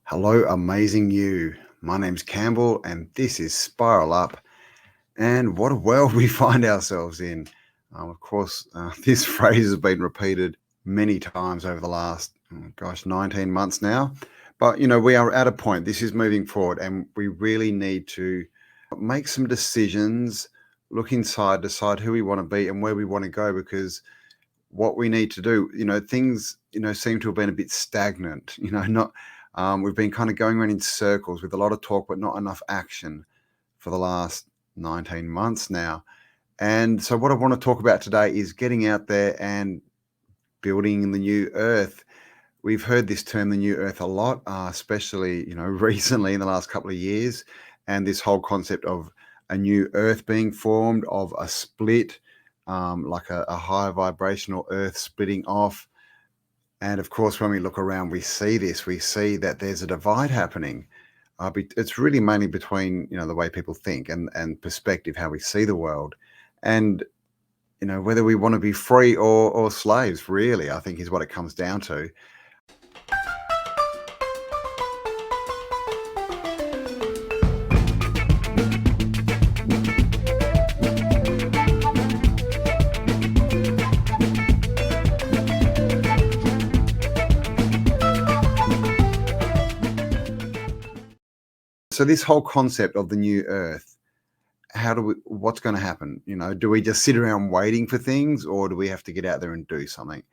Hello, amazing you. My name's Campbell, and this is Spiral Up. And what a world we find ourselves in. Of course, this phrase has been repeated many times over the last, 19 months now. But, we are at a point. This is moving forward, and we really need to make some decisions, look inside, decide who we want to be and where we want to go, because what we need to do, things, seem to have been a bit stagnant, not, we've been kind of going around in circles with a lot of talk, but not enough action for the last 19 months now. And so what I want to talk about today is getting out there and building the new earth. We've heard this term, the new earth, a lot, especially, recently in the last couple of years, and this whole concept of a new earth being formed, of a split, like a high vibrational earth splitting off. And of course, when we look around, we see this, we see that there's a divide happening. It's really mainly between, the way people think and perspective, how we see the world. And, whether we want to be free or slaves, really, I think is what it comes down to. So this whole concept of the new earth, what's going to happen? Do we just sit around waiting for things, or do we have to get out there and do something?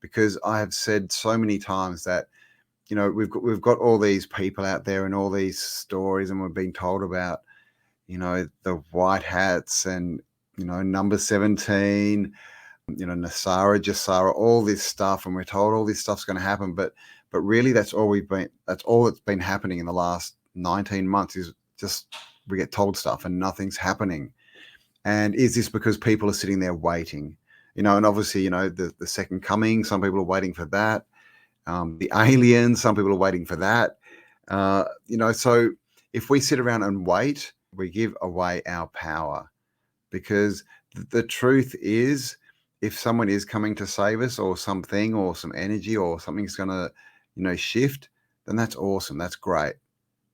Because I have said so many times that, we've got all these people out there and all these stories, and we're being told about, the white hats and, number 17, Nasara, Jasara, all this stuff. And we're told all this stuff's going to happen. But really that's all that's been happening in the last 19 months is just we get told stuff and nothing's happening. And is this because people are sitting there waiting? And obviously, the second coming, some people are waiting for that. The aliens, some people are waiting for that. So if we sit around and wait, we give away our power, because the truth is, if someone is coming to save us, or something, or some energy, or something's going to, shift, then that's awesome. That's great.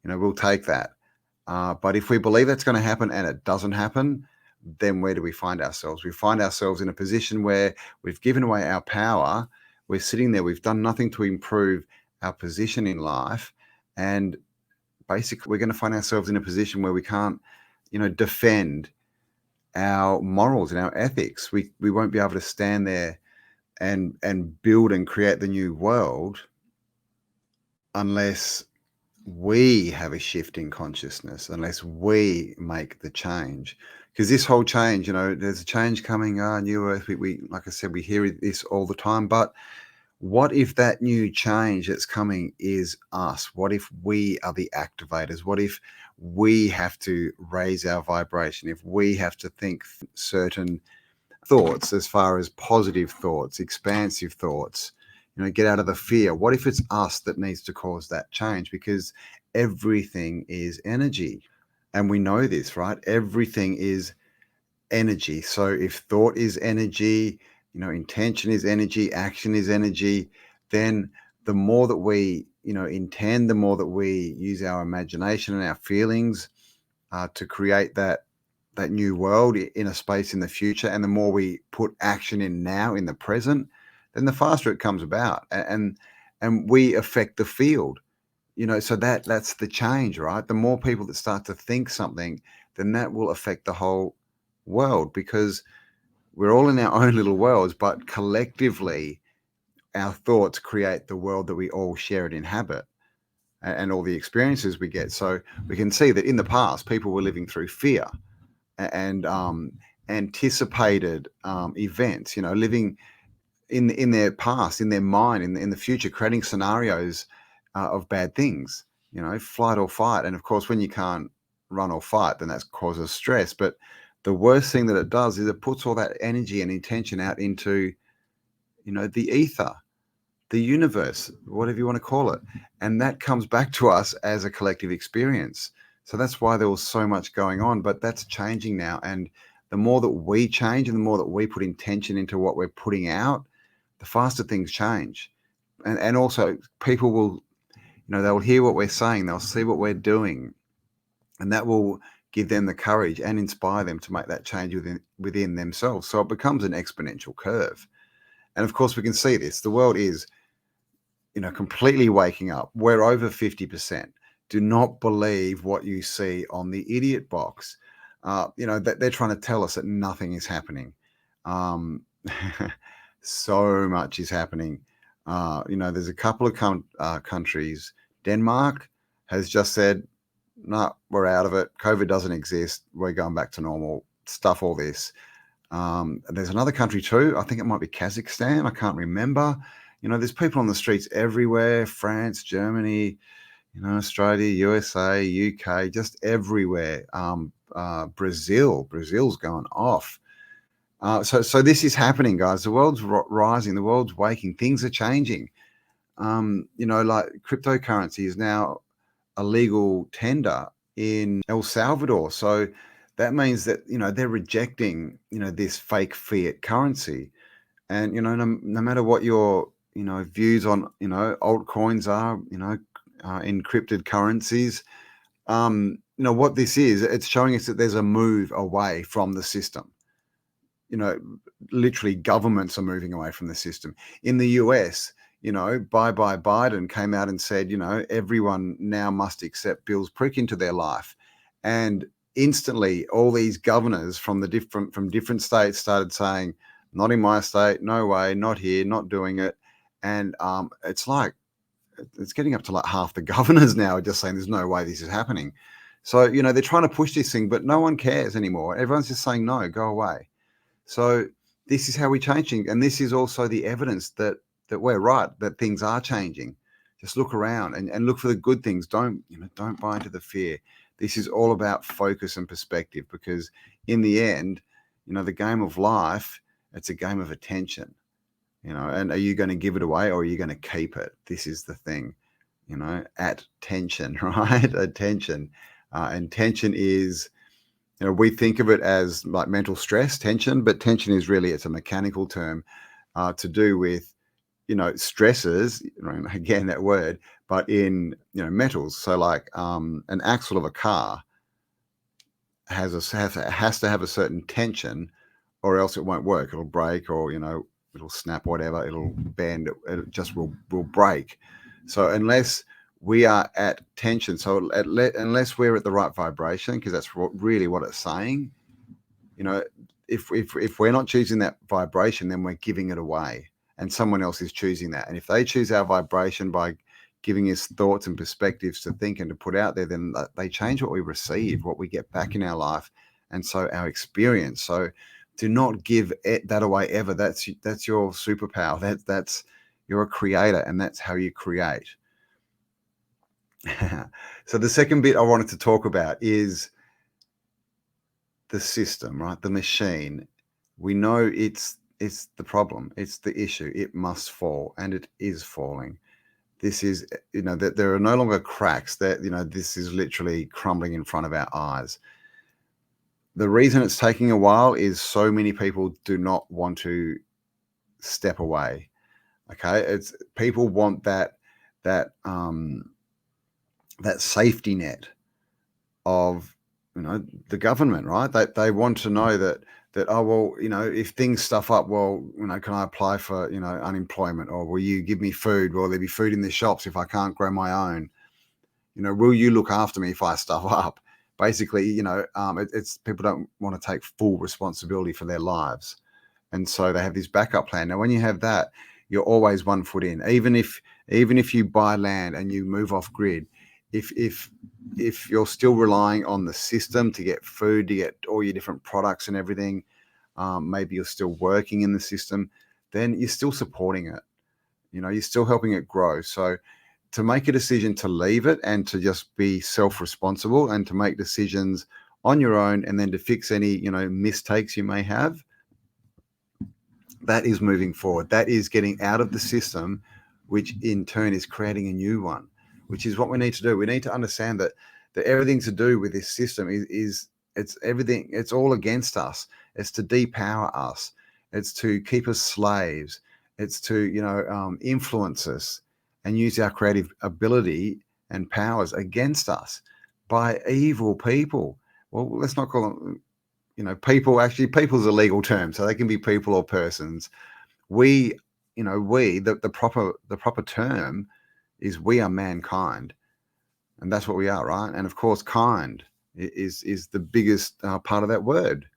We'll take that. But if we believe that's going to happen and it doesn't happen, then where do we find ourselves? We find ourselves in a position where we've given away our power. We're sitting there. We've done nothing to improve our position in life. And basically, we're going to find ourselves in a position where we can't, defend our morals and our ethics. We won't be able to stand there and build and create the new world unless we have a shift in consciousness, unless we make the change. Because this whole change, there's a change coming, new earth. We like I said, we hear this all the time. But what if that new change that's coming is us? What if we are the activators? What if we have to raise our vibration? If we have to think certain thoughts, as far as positive thoughts, expansive thoughts, get out of the fear. What if it's us that needs to cause that change? Because everything is energy. And we know this, right? Everything is energy. So if thought is energy, intention is energy, action is energy, then the more that we, intend, the more that we use our imagination and our feelings to create that new world in a space in the future, and the more we put action in now in the present, then the faster it comes about, and we affect the field. So that's the change, right? The more people that start to think something, then that will affect the whole world, because we're all in our own little worlds, but collectively our thoughts create the world that we all share and inhabit, and all the experiences we get. So we can see that in the past, people were living through fear and anticipated events, living in their past, in their mind, in the future, creating scenarios of bad things, flight or fight. And of course, when you can't run or fight, then that causes stress. But the worst thing that it does is it puts all that energy and intention out into, the ether, the universe, whatever you want to call it. And that comes back to us as a collective experience. So that's why there was so much going on, but that's changing now. And the more that we change and the more that we put intention into what we're putting out, the faster things change. And also people will, they'll hear what we're saying, they'll see what we're doing, and that will give them the courage and inspire them to make that change within themselves. So it becomes an exponential curve. And of course, we can see this. The world is, completely waking up. We're over 50%. Do not believe what you see on the idiot box. That they're trying to tell us that nothing is happening. Um, so much is happening. There's a couple of countries. Denmark has just said, no, we're out of it. COVID doesn't exist. We're going back to normal. Stuff all this. There's another country too. I think it might be Kazakhstan. I can't remember. There's people on the streets everywhere. France, Germany, Australia, USA, UK, just everywhere. Brazil's going off. So this is happening, guys. The world's rising. The world's waking. Things are changing. Like cryptocurrency is now a legal tender in El Salvador. So that means that, they're rejecting, this fake fiat currency. And, no matter what your, views on, altcoins are, encrypted currencies, what this is, it's showing us that there's a move away from the system. Literally governments are moving away from the system. In the US, Bye Biden came out and said, everyone now must accept Bill's prick into their life. And instantly all these governors from different states started saying, not in my state, no way, not here, not doing it. And it's getting up to like half the governors now are just saying there's no way this is happening. So, they're trying to push this thing, but no one cares anymore. Everyone's just saying, no, go away. So this is how we change things. And this is also the evidence that we're right, that things are changing. Just look around and look for the good things. Don't buy into the fear. This is all about focus and perspective, because in the end, the game of life, it's a game of attention, and are you going to give it away or are you going to keep it? This is the thing, attention, right? Attention. And tension is, we think of it as like mental stress, tension, but tension is really, it's a mechanical term to do with, stresses, again, that word, but in, metals. So like an axle of a car has to have a certain tension, or else it won't work. It'll break, or, it'll snap, whatever, it'll bend, it just will break. So unless we are at tension, so unless we're at the right vibration, because that's really what it's saying, if we're not choosing that vibration, then we're giving it away, and someone else is choosing that. And if they choose our vibration by giving us thoughts and perspectives to think and to put out there, then they change what we receive, what we get back in our life, and so our experience. So do not give that away ever. That's your superpower. That's you're a creator, and that's how you create. So the second bit I wanted to talk about is the system, right? The machine. We know it's the problem. It's the issue. It must fall, and it is falling. This is, that there are no longer cracks. That, this is literally crumbling in front of our eyes. The reason it's taking a while is so many people do not want to step away. Okay, it's people want that safety net of, the government, right? They want to know that oh, well, if things stuff up, well, can I apply for, unemployment, or will you give me food? Will there be food in the shops if I can't grow my own? Will you look after me if I stuff up? Basically, it's people don't want to take full responsibility for their lives, and so they have this backup plan. Now, when you have that, you're always 1 foot in. Even if you buy land and you move off grid, if you're still relying on the system to get food, to get all your different products and everything, maybe you're still working in the system, then you're still supporting it. You're still helping it grow. So to make a decision to leave it and to just be self-responsible and to make decisions on your own, and then to fix any, mistakes you may have, that is moving forward. That is getting out of the system, which in turn is creating a new one, which is what we need to do. We need to understand that everything to do with this system is it's everything. It's all against us. It's to depower us. It's to keep us slaves. It's to, influence us. and use our creative ability and powers against us by evil people. Well, let's not call them, people. Actually, people's a legal term, so they can be people or persons. The proper term is we are mankind, and that's what we are, right? And of course, kind is the biggest part of that word.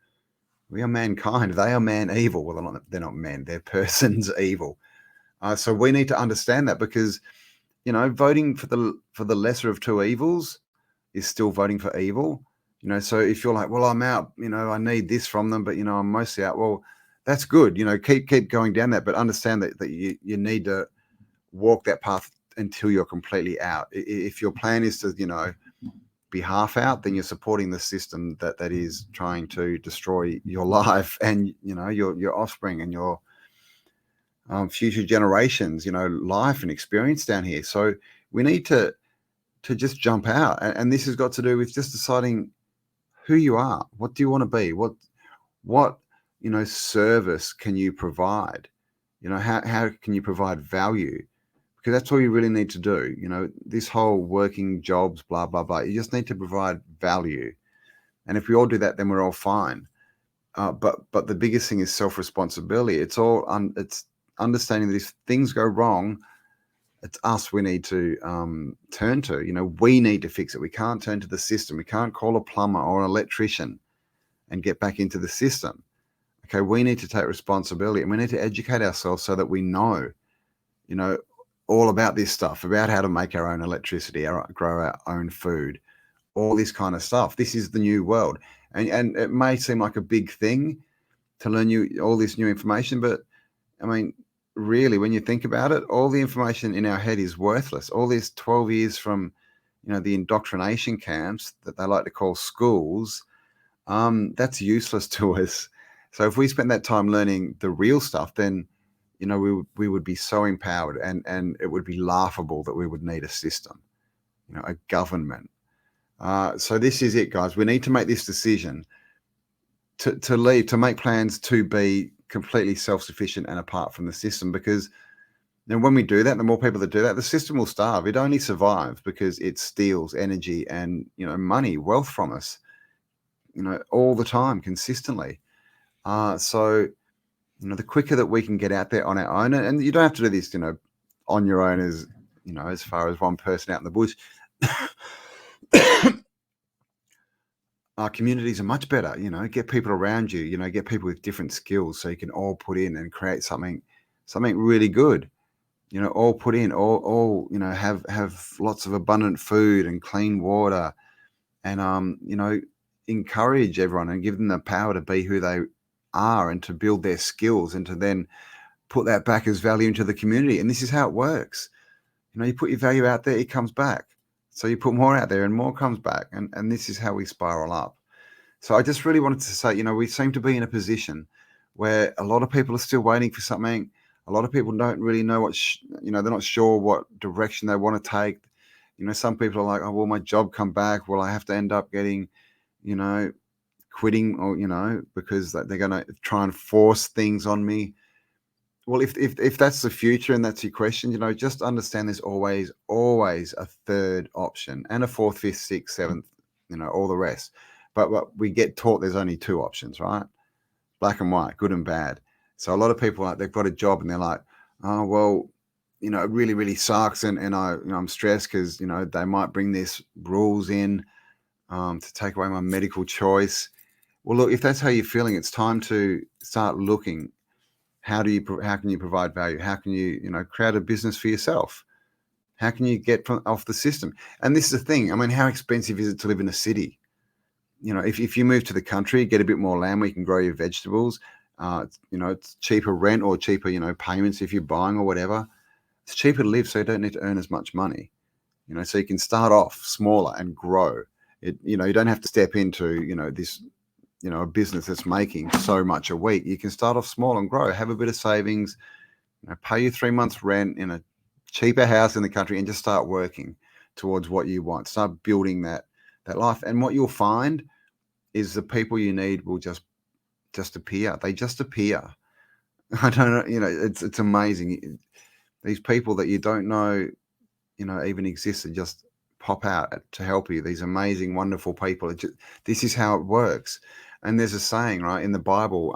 We are mankind. They are man evil. Well, they're not men. They're persons evil. So we need to understand that, because voting for the lesser of two evils is still voting for evil. So if you're like, well, I'm out, I need this from them, but I'm mostly out. Well, that's good. Keep going down that, but understand that you need to walk that path until you're completely out. If your plan is to, be half out, then you're supporting the system that is trying to destroy your life and your offspring and your future generations, life and experience down here. So we need to just jump out, and this has got to do with just deciding who you are. What do you want to be? What service can you provide? How can you provide value? Because that's all you really need to do. This whole working jobs, blah blah blah. You just need to provide value, and if we all do that, then we're all fine. But the biggest thing is self-responsibility. It's understanding that if things go wrong, it's us we need to turn to. We need to fix it. We can't turn to the system. We can't call a plumber or an electrician and get back into the system. Okay, we need to take responsibility, and we need to educate ourselves so that we know, all about this stuff, about how to make our own electricity, grow our own food, all this kind of stuff. This is the new world. And it may seem like a big thing to learn all this new information, but I mean, really, when you think about it, all the information in our head is worthless. All this 12 years from, the indoctrination camps that they like to call schools, that's useless to us. So if we spent that time learning the real stuff, then, we would be so empowered, and it would be laughable that we would need a system, a government. So this is it, guys. We need to make this decision to leave, to make plans to be completely self-sufficient and apart from the system, because when we do that, the more people that do that, the system will starve. It only survives because it steals energy and money, wealth from us, all the time, consistently. So the quicker that we can get out there on our own, and you don't have to do this on your own as far as one person out in the bush. Our communities are much better. Get people around you, get people with different skills, so you can all put in and create something really good. All put in, all have lots of abundant food and clean water, and encourage everyone and give them the power to be who they are and to build their skills and to then put that back as value into the community. And this is how it works. You put your value out there, it comes back. So you put more out there and more comes back. And this is how we spiral up. So I just really wanted to say, we seem to be in a position where a lot of people are still waiting for something. A lot of people don't really know they're not sure what direction they want to take. Some people are like, oh, will my job come back? Will I have to end up getting, quitting, or, because they're going to try and force things on me. Well, if that's the future and that's your question, just understand there's always a third option and a fourth, fifth, sixth, seventh, all the rest. But we get taught there's only two options, right? Black and white, good and bad. So a lot of people, they've got a job and they're like, oh, well, it really, really sucks. And I'm stressed because, they might bring these rules in to take away my medical choice. Well, look, if that's how you're feeling, it's time to start looking. How can you provide value? How can you, create a business for yourself? How can you get off the system? And this is the thing. I mean, how expensive is it to live in a city? If you move to the country, get a bit more land where you can grow your vegetables. It's cheaper rent or cheaper, payments if you're buying or whatever. It's cheaper to live, so you don't need to earn as much money. So you can start off smaller and grow. You don't have to step into, this, a business that's making so much a week. You can start off small and grow, have a bit of savings, pay your 3 months rent in a cheaper house in the country and just start working towards what you want. Start building that life. And what you'll find is the people you need will just appear. They just appear. I don't know, it's amazing. These people that you don't know even exist and just pop out to help you. These amazing, wonderful people. This is how it works. And there's a saying, right, in the Bible,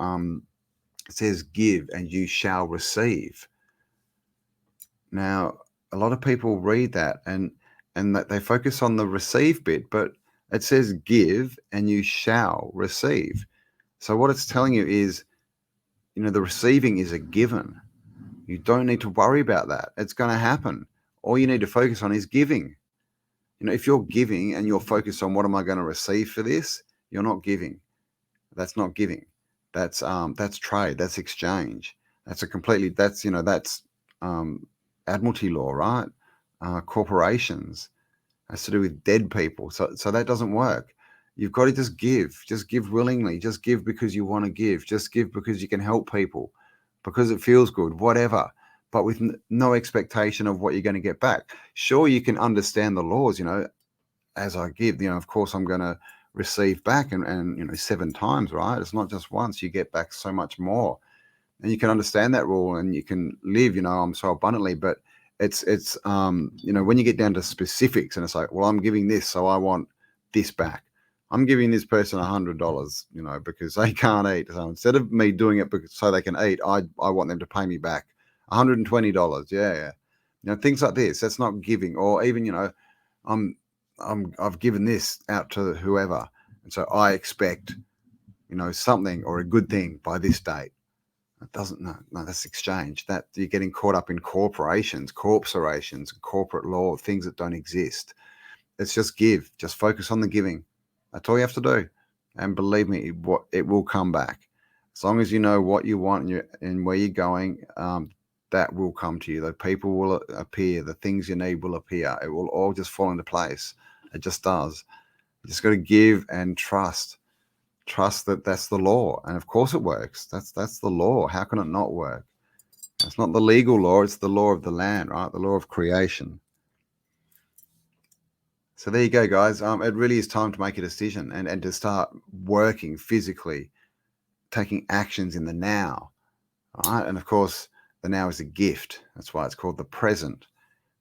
it says, give and you shall receive. Now, a lot of people read that and that they focus on the receive bit, but it says give and you shall receive. So what it's telling you is, the receiving is a given. You don't need to worry about that. It's going to happen. All you need to focus on is giving. If you're giving and you're focused on what am I going to receive for this, you're not giving. That's not giving. That's trade. That's exchange. That's admiralty law, right? Corporations. That's to do with dead people. So that doesn't work. You've got to just give. Just give willingly. Just give because you want to give. Just give because you can help people, because it feels good, whatever. But with no expectation of what you're going to get back. Sure, you can understand the laws, as I give, of course I'm going to receive back and 7 times, right? It's not just once. You get back so much more. And you can understand that rule and you can live, I'm so abundantly, but it's when you get down to specifics and it's like, well, I'm giving this, so I want this back. I'm giving this person $100, because they can't eat. So instead of me doing it so they can eat, I want them to pay me back $120. Yeah. Things like this. That's not giving. Or even, I've given this out to whoever, and so I expect, something or a good thing by this date. It doesn't. No, that's exchange. That you're getting caught up in corporations, corporate law, things that don't exist. It's just give. Just focus on the giving. That's all you have to do, and believe me, it will come back. As long as you know what you want and where you're going, that will come to you. The people will appear. The things you need will appear. It will all just fall into place. It just does. You just got to give and trust. Trust that that's the law. And of course it works. That's the law. How can it not work? It's not the legal law. It's the law of the land, right? The law of creation. So there you go, guys. It really is time to make a decision and to start working physically, taking actions in the now. All right. And of course, the now is a gift. That's why it's called the present.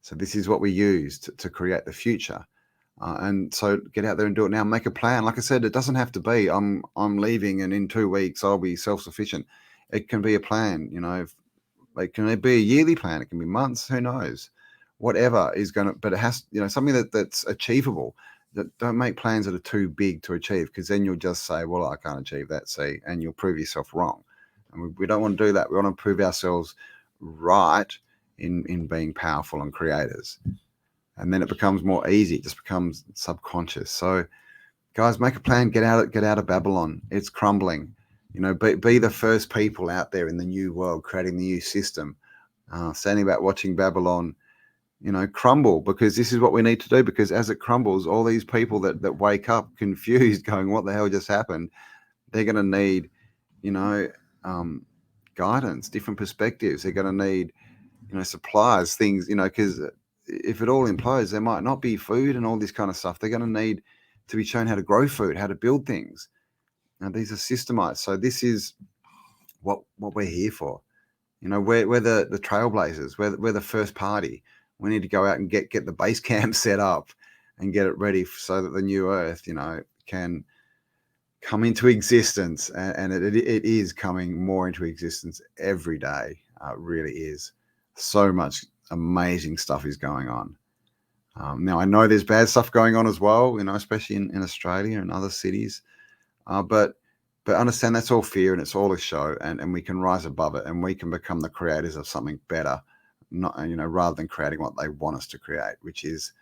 So this is what we use to create the future. And so get out there and do it now. Make a plan. Like I said, it doesn't have to be I'm leaving and in 2 weeks I'll be self-sufficient. It can be a plan. It can be a yearly plan. It can be months. Who knows? Whatever is going to, but it has, something that's achievable. That don't make plans that are too big to achieve, because then you'll just say, well, I can't achieve that. See, and you'll prove yourself wrong. And we don't want to do that. We want to prove ourselves right in being powerful and creators. And then it becomes more easy. It just becomes subconscious. So, guys, make a plan. Get out of Babylon. It's crumbling. Be the first people out there in the new world, creating the new system. Standing back, watching Babylon, crumble, because this is what we need to do. Because as it crumbles, all these people that wake up confused, going, "What the hell just happened?" They're going to need, guidance, different perspectives. They're going to need, supplies, things, because if it all implodes, there might not be food and all this kind of stuff. They're going to need to be shown how to grow food, how to build things. Now, these are systemized. So this is what we're here for. We're the trailblazers. We're the first party. We need to go out and get the base camp set up and get it ready so that the new earth, can come into existence. And it is coming more into existence every day. It really is. So much amazing stuff is going on. Now, I know there's bad stuff going on as well, especially in Australia and other cities. But understand that's all fear and it's all a show, and we can rise above it and we can become the creators of something better, not rather than creating what they want us to create, which is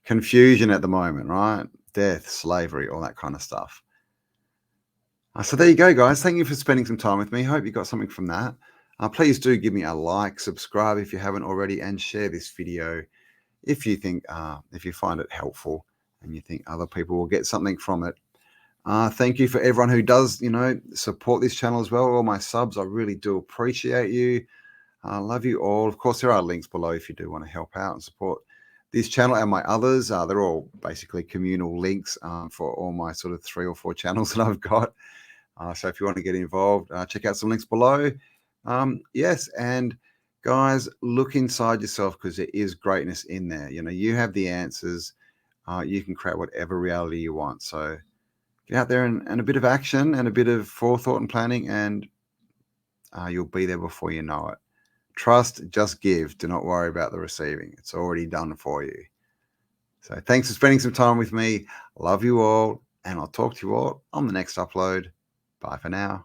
confusion at the moment, right? Death, slavery, all that kind of stuff. So there you go, guys. Thank you for spending some time with me. Hope you got something from that. Please do give me a like, subscribe if you haven't already, and share this video if you think, if you find it helpful and you think other people will get something from it. Thank you for everyone who does, support this channel as well. All my subs, I really do appreciate you. I love you all. Of course, there are links below if you do want to help out and support this channel and my others. They're all basically communal links for all my sort of 3 or 4 channels that I've got. So if you want to get involved, check out some links below. Yes, and Guys, look inside yourself because there is greatness in there. You have the answers. You can create whatever reality you want. So get out there and a bit of action and a bit of forethought and planning, and you'll be there before you know it. Trust, just give. Do not worry about the receiving. It's already done for you. So thanks for spending some time with me. Love you all, and I'll talk to you all on the next upload. Bye for now.